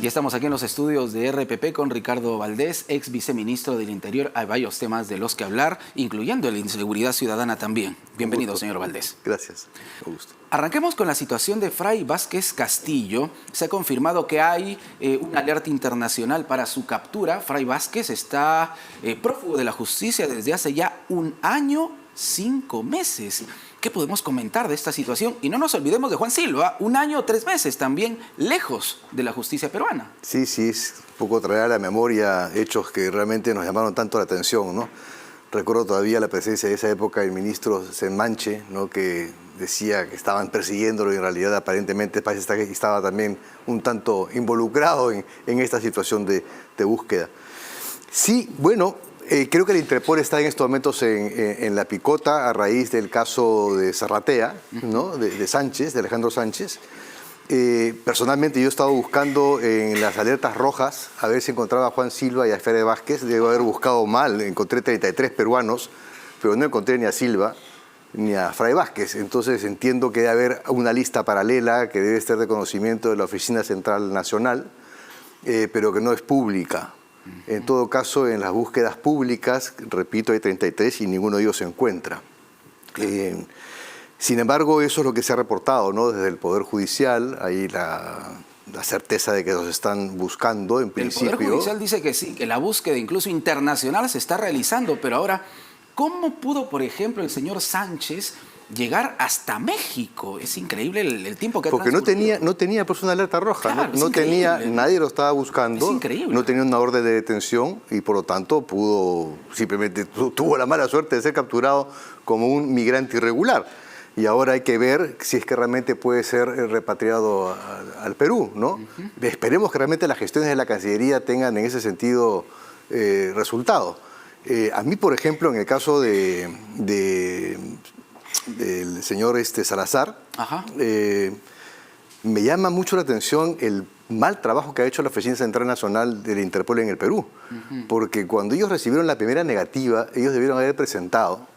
Ya estamos aquí en los estudios de RPP con Ricardo Valdés, ex viceministro del Interior. Hay varios temas de los que hablar, incluyendo la inseguridad ciudadana también. Bienvenido, señor Valdés. Gracias, un gusto. Arranquemos con la situación de Fray Vázquez Castillo. Se ha confirmado que hay una alerta internacional para su captura. Fray Vázquez está prófugo de la justicia desde hace ya 1 año, 5 meses. ¿Qué podemos comentar de esta situación? Y no nos olvidemos de Juan Silva, 1 año, 3 meses, también lejos de la justicia peruana. Sí, es un poco traer a la memoria hechos que realmente nos llamaron tanto la atención, ¿no? Recuerdo todavía la presencia de esa época del ministro Senmanche, ¿no? Que decía que estaban persiguiéndolo y en realidad aparentemente parece que estaba también un tanto involucrado en esta situación de búsqueda. Sí, bueno, creo que el Interpol está en estos momentos en la picota a raíz del caso de Zarratea, ¿no? de Sánchez, de Alejandro Sánchez. Personalmente yo he estado buscando en las alertas rojas a ver si encontraba a Juan Silva y a Fray Vázquez. Debo haber buscado mal, encontré 33 peruanos, pero no encontré ni a Silva ni a Fray Vázquez. Entonces entiendo que debe haber una lista paralela que debe estar de conocimiento de la Oficina Central Nacional, pero que no es pública. En todo caso, en las búsquedas públicas, repito, hay 33 y ninguno de ellos se encuentra. Sin embargo, eso es lo que se ha reportado, ¿no? Desde el Poder Judicial, hay la certeza de que los están buscando en principio. El Poder Judicial dice que sí, que la búsqueda incluso internacional se está realizando, pero ahora, ¿cómo pudo, por ejemplo, el señor Sánchez llegar hasta México? Es increíble el tiempo que ha transcurrido. Porque no tenía pues una alerta roja, claro, no tenía, nadie lo estaba buscando, no tenía una orden de detención y por lo tanto simplemente tuvo la mala suerte de ser capturado como un migrante irregular. Y ahora hay que ver si es que realmente puede ser repatriado al Perú, ¿no? Esperemos que realmente las gestiones de la Cancillería tengan en ese sentido resultado. A mí, por ejemplo, en el caso del señor Salazar, me llama mucho la atención el mal trabajo que ha hecho la Oficina Central Nacional del Interpol en el Perú. Porque cuando ellos recibieron la primera negativa, ellos debieron haber presentado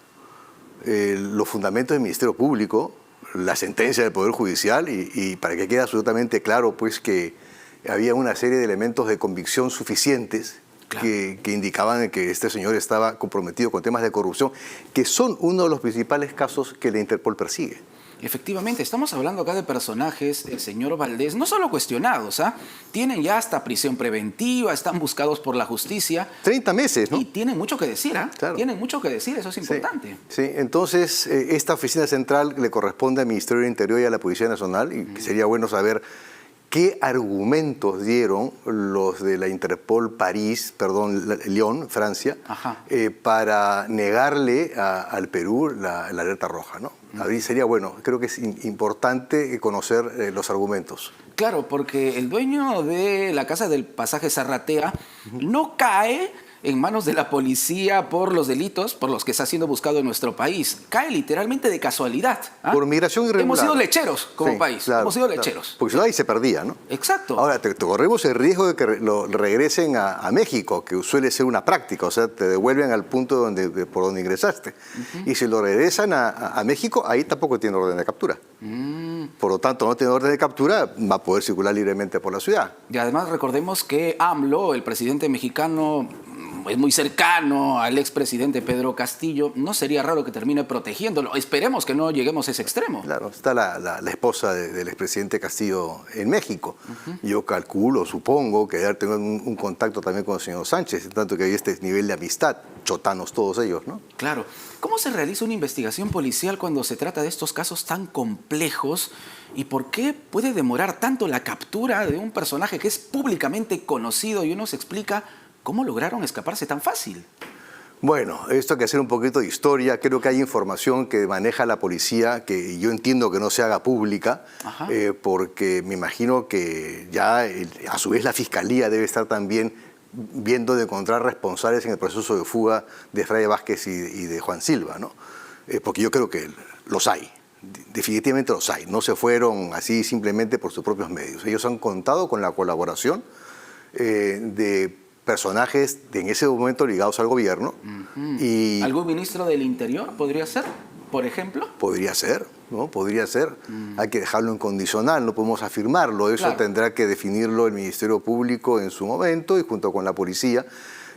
los fundamentos del Ministerio Público, la sentencia del Poder Judicial y para que quede absolutamente claro pues que había una serie de elementos de convicción suficientes. Claro. Que indicaban que este señor estaba comprometido con temas de corrupción, que son uno de los principales casos que la Interpol persigue. Efectivamente, estamos hablando acá de personajes, el señor Valdés, no solo cuestionados, tienen ya hasta prisión preventiva, están buscados por la justicia. 30 meses, ¿no? Y tienen mucho que decir, Claro. Tienen mucho que decir, eso es importante. Sí, entonces esta oficina central le corresponde al Ministerio del Interior y a la Policía Nacional, y sería bueno saber qué argumentos dieron los de la Interpol Lyon, Francia, para negarle al Perú la alerta roja, ¿no? Ahí sería bueno, creo que es importante conocer los argumentos. Claro, porque el dueño de la casa del pasaje Zarratea no cae en manos de la policía por los delitos por los que está siendo buscado en nuestro país. Cae literalmente de casualidad. Por migración irregular. Hemos sido lecheros como país. Claro, hemos sido lecheros. Porque si no, ahí se perdía, ¿no? Exacto. Ahora, te corremos el riesgo de que lo regresen a México, que suele ser una práctica. O sea, te devuelven al punto por donde ingresaste. Y si lo regresan a México, ahí tampoco tiene orden de captura. Por lo tanto, no tiene orden de captura, va a poder circular libremente por la ciudad. Y además recordemos que AMLO, el presidente mexicano, es muy cercano al expresidente Pedro Castillo. No sería raro que termine protegiéndolo. Esperemos que no lleguemos a ese extremo. Claro, está la esposa del expresidente Castillo en México. Yo calculo, supongo, que debe tener un contacto también con el señor Sánchez, tanto que hay este nivel de amistad, chotanos todos ellos, ¿no? Claro. ¿Cómo se realiza una investigación policial cuando se trata de estos casos tan complejos? ¿Y por qué puede demorar tanto la captura de un personaje que es públicamente conocido y uno se explica cómo lograron escaparse tan fácil? Bueno, esto hay que hacer un poquito de historia. Creo que hay información que maneja la policía que yo entiendo que no se haga pública, porque me imagino que ya a su vez la Fiscalía debe estar también viendo de encontrar responsables en el proceso de fuga de Fray Vázquez y de Juan Silva, ¿no? Porque yo creo que los hay. Definitivamente los hay. No se fueron así simplemente por sus propios medios. Ellos han contado con la colaboración de personajes en ese momento ligados al gobierno. ¿Algún ministro del Interior podría ser? por ejemplo. Podría ser, ¿no? Podría ser. Hay que dejarlo en condicional, no podemos afirmarlo. Eso Claro. tendrá que definirlo el Ministerio Público en su momento y junto con la policía.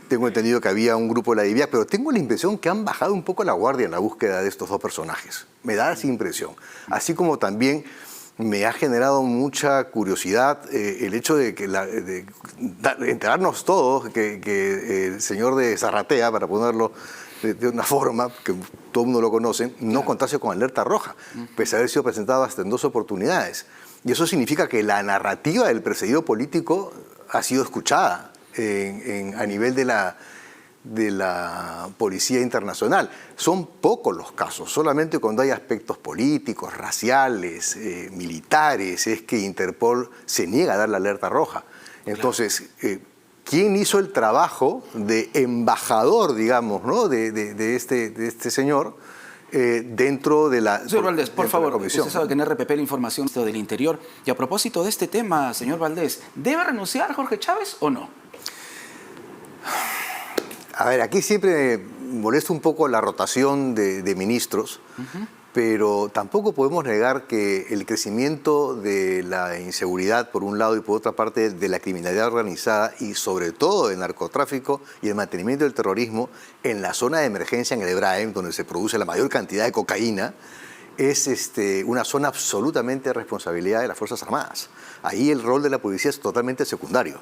Tengo entendido que había un grupo de la DIVIAC, pero tengo la impresión que han bajado un poco la guardia en la búsqueda de estos dos personajes. Me da esa impresión. Así como también me ha generado mucha curiosidad el hecho de que enterarnos todos que el señor de Zarratea, para ponerlo de una forma que todo el mundo lo conoce, no contase con alerta roja, pese a haber sido presentado hasta en 2 oportunidades. Y eso significa que la narrativa del perseguido político ha sido escuchada a nivel de la Policía Internacional. Son pocos los casos, solamente cuando hay aspectos políticos, raciales, militares, es que Interpol se niega a dar la alerta roja. Entonces, ¿quién hizo el trabajo de embajador, digamos, ¿no? de este señor dentro de la Señor Valdés, por favor, comisión? usted sabe que en RPP la información es del interior. Y a propósito de este tema, señor Valdés, ¿debe renunciar Jorge Chávez o no? A ver, aquí siempre molesta un poco la rotación de ministros, pero tampoco podemos negar que el crecimiento de la inseguridad, por un lado, y por otra parte, de la criminalidad organizada y sobre todo del narcotráfico y el mantenimiento del terrorismo en la zona de emergencia en el Hebraim, donde se produce la mayor cantidad de cocaína, es una zona absolutamente de responsabilidad de las Fuerzas Armadas. Ahí el rol de la policía es totalmente secundario.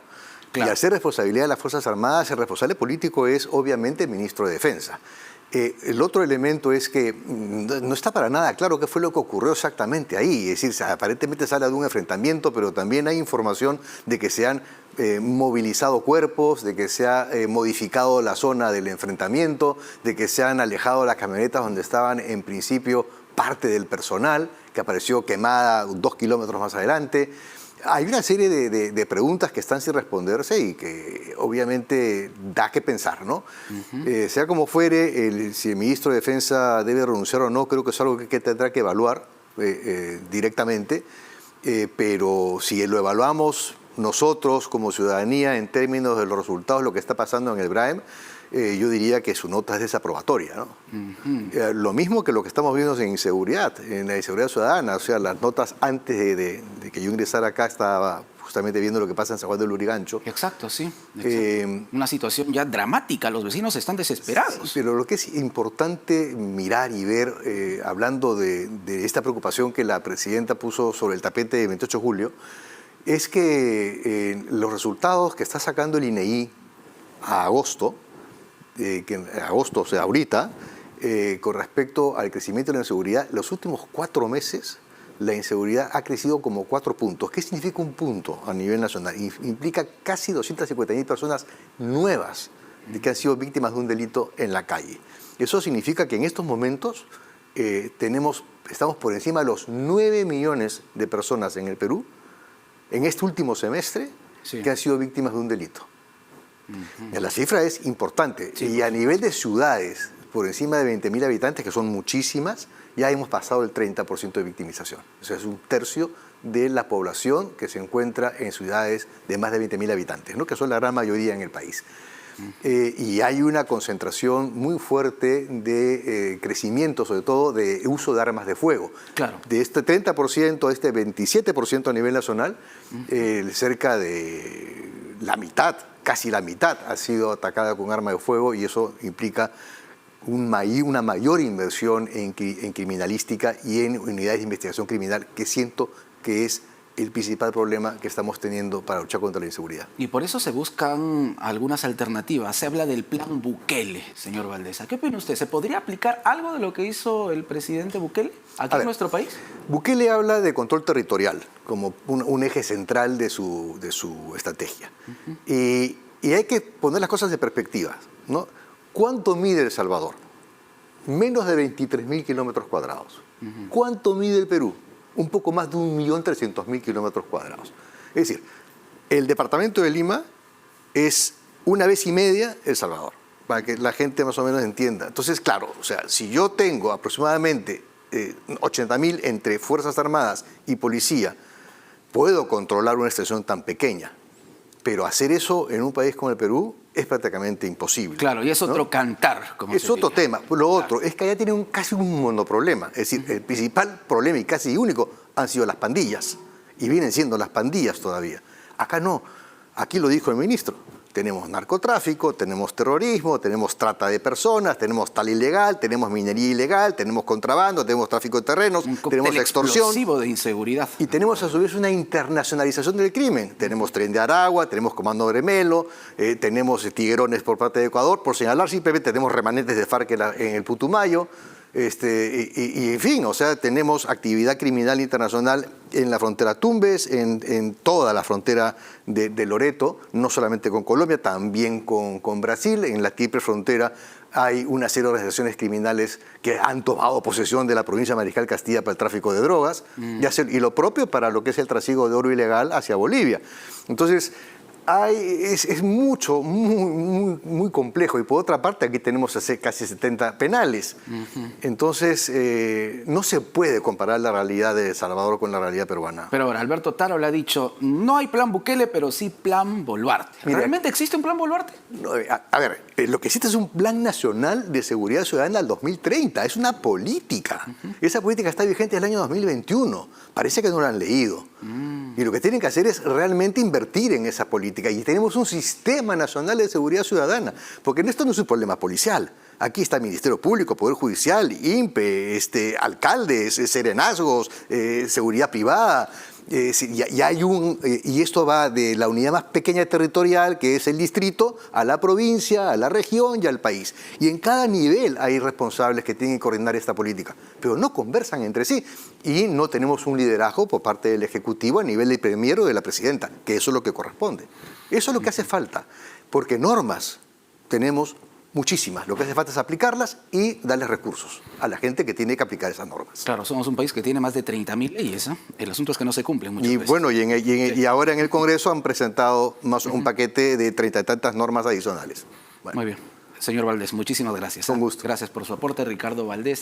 Claro. Y al ser responsabilidad de las Fuerzas Armadas, el responsable político es obviamente el ministro de Defensa. El otro elemento es que no está para nada claro qué fue lo que ocurrió exactamente ahí. Es decir, aparentemente se habla de un enfrentamiento, pero también hay información de que se han movilizado cuerpos, de que se ha modificado la zona del enfrentamiento, de que se han alejado las camionetas donde estaban en principio parte del personal, que apareció quemada 2 kilómetros más adelante. Hay una serie de preguntas que están sin responderse y que obviamente da que pensar, ¿no? Sea como fuere, si el ministro de Defensa debe renunciar o no, creo que es algo que tendrá que evaluar directamente, pero si lo evaluamos nosotros como ciudadanía en términos de los resultados, lo que está pasando en el Hebraim, yo diría que su nota es desaprobatoria, ¿no? Lo mismo que lo que estamos viendo en inseguridad, en la inseguridad ciudadana. O sea, las notas antes de que yo ingresara acá estaba justamente viendo lo que pasa en San Juan del Lurigancho. Exacto, sí. Exacto. Una situación ya dramática, los vecinos están desesperados. Pero lo que es importante mirar y ver, hablando de esta preocupación que la presidenta puso sobre el tapete de 28 de julio, es que los resultados que está sacando el INEI a agosto, o sea, ahorita, con respecto al crecimiento de la inseguridad, los últimos 4 meses la inseguridad ha crecido como 4 puntos. ¿Qué significa un punto a nivel nacional? Implica casi 250.000 personas nuevas que han sido víctimas de un delito en la calle. Eso significa que en estos momentos estamos por encima de los 9 millones de personas en el Perú, en este último semestre, sí, que han sido víctimas de un delito. La cifra es importante. Sí, y a nivel de ciudades, por encima de 20.000 habitantes, que son muchísimas, ya hemos pasado el 30% de victimización. O sea, es 1/3 de la población que se encuentra en ciudades de más de 20.000 habitantes, ¿no? Que son la gran mayoría en el país. Y hay una concentración muy fuerte de crecimiento, sobre todo de uso de armas de fuego. Claro. De este 30% a este 27% a nivel nacional, cerca de la mitad, casi la mitad, ha sido atacada con arma de fuego, y eso implica una mayor inversión en criminalística y en unidades de investigación criminal, que siento que es el principal problema que estamos teniendo para luchar contra la inseguridad. Y por eso se buscan algunas alternativas. Se habla del plan Bukele, señor Valdés. ¿Qué opina usted? ¿Se podría aplicar algo de lo que hizo el presidente Bukele aquí en nuestro país? Bukele habla de control territorial como un eje central de su estrategia. Y hay que poner las cosas de perspectiva, ¿no? ¿Cuánto mide El Salvador? Menos de 23.000 kilómetros cuadrados. ¿Cuánto mide el Perú? Un poco más de 1.300.000 kilómetros cuadrados. Es decir, el departamento de Lima es 1,5 veces El Salvador, para que la gente más o menos entienda. Entonces, claro, o sea, si yo tengo aproximadamente 80.000 entre Fuerzas Armadas y Policía, puedo controlar una extensión tan pequeña. Pero hacer eso en un país como el Perú es prácticamente imposible. Claro, y es otro, ¿no?, cantar. Como es otro diría. tema. Lo otro es que allá tienen casi un monoproblema. Es decir, el principal problema y casi único han sido las pandillas. Y vienen siendo las pandillas todavía. Acá no. Aquí lo dijo el ministro. Tenemos narcotráfico, tenemos terrorismo, tenemos trata de personas, tenemos tal ilegal, tenemos minería ilegal, tenemos contrabando, tenemos tráfico de terrenos, tenemos extorsión. Explosivo de inseguridad. Y tenemos a su vez una internacionalización del crimen. Tenemos Tren de Aragua, tenemos Comando Gremelo, tenemos tiguerones por parte de Ecuador. Por señalar simplemente, tenemos remanentes de FARC en el Putumayo. Y en fin, o sea, tenemos actividad criminal internacional en la frontera Tumbes, en toda la frontera de Loreto, no solamente con Colombia, también con Brasil. En la triple frontera hay una serie de organizaciones criminales que han tomado posesión de la provincia de Mariscal Castilla para el tráfico de drogas, y lo propio para lo que es el trasiego de oro ilegal hacia Bolivia. Entonces, es muy complejo. Y por otra parte, aquí tenemos casi 70 penales. Entonces, no se puede comparar la realidad de El Salvador con la realidad peruana. Pero ahora, Alberto Taro le ha dicho, no hay plan Bukele, pero sí plan Boluarte. Mira, ¿realmente existe un plan Boluarte? No, a ver, lo que existe es un plan nacional de seguridad ciudadana al 2030. Es una política. Esa política está vigente desde el año 2021. Parece que no la han leído. Y lo que tienen que hacer es realmente invertir en esa política. Y tenemos un sistema nacional de seguridad ciudadana. Porque esto no es un problema policial. Aquí está el Ministerio Público, Poder Judicial, INPE, alcaldes, serenazgos, seguridad privada. Y esto va de la unidad más pequeña territorial, que es el distrito, a la provincia, a la región y al país. Y en cada nivel hay responsables que tienen que coordinar esta política, pero no conversan entre sí. Y no tenemos un liderazgo por parte del Ejecutivo a nivel del Premier o de la Presidenta, que eso es lo que corresponde. Eso es lo que hace falta, porque normas tenemos muchísimas. Lo que hace falta es aplicarlas y darles recursos a la gente que tiene que aplicar esas normas. Claro, somos un país que tiene más de 30.000 leyes, ¿eh? El asunto es que no se cumplen muchas veces. Bueno, y ahora en el Congreso han presentado un paquete de 30 y tantas normas adicionales. Bueno. Muy bien. Señor Valdés, muchísimas gracias. Con gusto. Gracias por su aporte, Ricardo Valdés.